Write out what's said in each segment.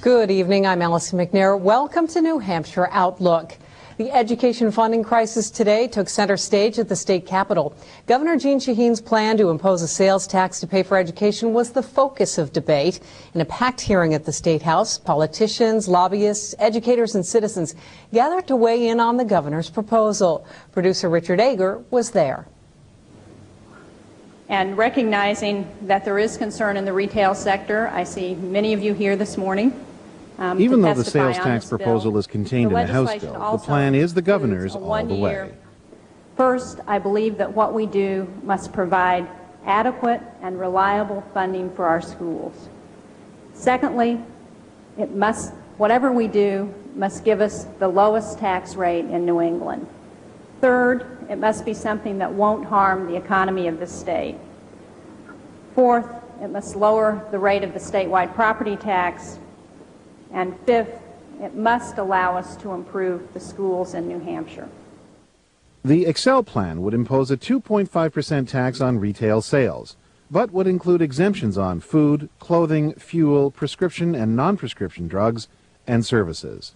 Good evening. I'm Allison McNair. Welcome to New Hampshire Outlook. The education funding crisis today took center stage at the state capitol. Governor Shaheen's plan to impose a sales tax to pay for education was the focus of debate. In a packed hearing at the State House, politicians, lobbyists, educators, and citizens gathered to weigh in on the governor's proposal. Producer Richard Ager was there. And recognizing that there is concern in the retail sector, I see many of you here this morning. Even though the sales tax proposal is contained in the House bill, the plan is the governor's all the way. First, I believe that what we do must provide adequate and reliable funding for our schools. Secondly, whatever we do must give us the lowest tax rate in New England. Third, it must be something that won't harm the economy of the state. Fourth, it must lower the rate of the statewide property tax. And fifth, it must allow us to improve the schools in New Hampshire. The Excel plan would impose a 2.5% tax on retail sales, but would include exemptions on food, clothing, fuel, prescription and non-prescription drugs, and services.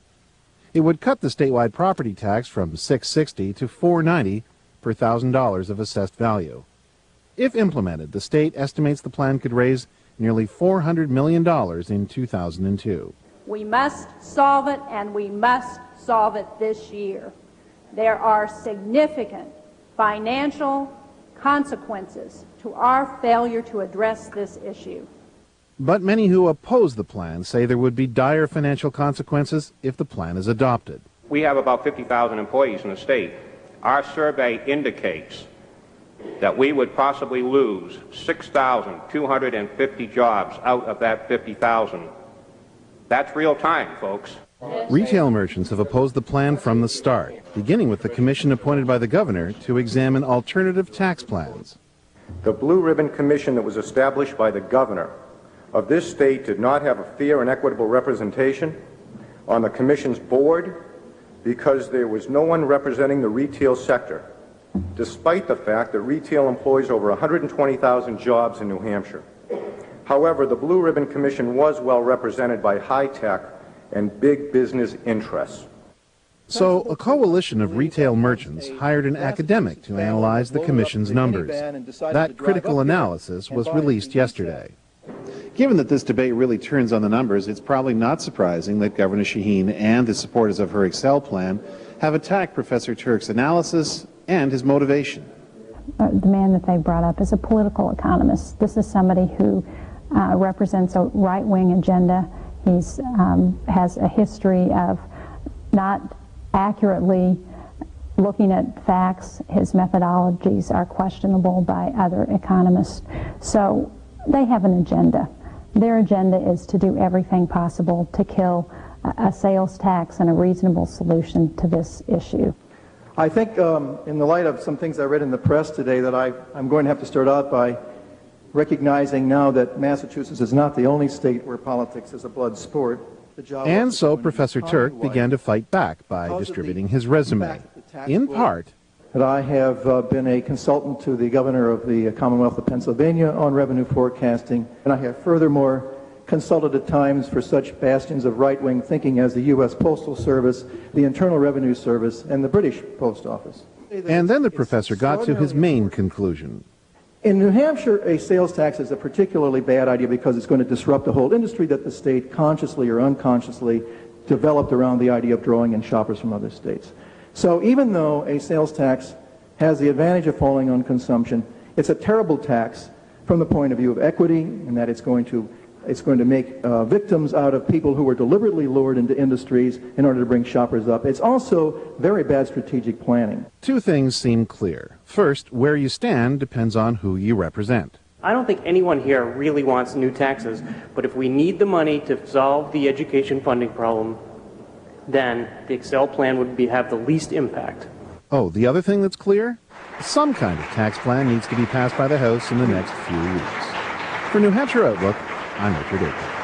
It would cut the statewide property tax from $660 to $490 per $1,000 of assessed value. If implemented, the state estimates the plan could raise nearly $400 million in 2002. We must solve it, and we must solve it this year. There are significant financial consequences to our failure to address this issue. But many who oppose the plan say there would be dire financial consequences if the plan is adopted. We have about 50,000 employees in the state. Our survey indicates that we would possibly lose 6,250 jobs out of that 50,000. That's real time, folks. Retail merchants have opposed the plan from the start, beginning with the commission appointed by the governor to examine alternative tax plans. The Blue Ribbon Commission that was established by the governor of this state did not have a fair and equitable representation on the commission's board because there was no one representing the retail sector, despite the fact that retail employs over 120,000 jobs in New Hampshire. However, the Blue Ribbon Commission was well represented by high-tech and big business interests. So a coalition of retail merchants hired an academic to analyze the commission's numbers. That critical analysis was released yesterday. Given that this debate really turns on the numbers, it's probably not surprising that Governor Shaheen and the supporters of her Excel plan have attacked Professor Turk's analysis and his motivation. The man that they brought up is a political economist. This is somebody who represents a right-wing agenda. He has a history of not accurately looking at facts. His methodologies are questionable by other economists. So they have an agenda. Their agenda is to do everything possible to kill a sales tax and a reasonable solution to this issue. I think in the light of some things I read in the press today that I'm going to have to start out by recognizing now that Massachusetts is not the only state where politics is a blood sport. And so Professor Turk began to fight back by distributing his resume, in part. That I have been a consultant to the governor of the Commonwealth of Pennsylvania on revenue forecasting, and I have furthermore consulted at times for such bastions of right-wing thinking as the U.S. Postal Service, the Internal Revenue Service, and the British Post Office. And then the professor got to his main conclusion. In New Hampshire, a sales tax is a particularly bad idea because it's going to disrupt the whole industry that the state consciously or unconsciously developed around the idea of drawing in shoppers from other states. So even though a sales tax has the advantage of falling on consumption, it's a terrible tax from the point of view of equity, in that it's going to make victims out of people who were deliberately lured into industries in order to bring shoppers up. It's also very bad strategic planning. Two things seem clear. First, where you stand depends on who you represent. I don't think anyone here really wants new taxes, but if we need the money to solve the education funding problem, then the Excel plan would have the least impact. Oh, the other thing that's clear? Some kind of tax plan needs to be passed by the House in the next few weeks. For New Hampshire Outlook, I'm Richard Aker.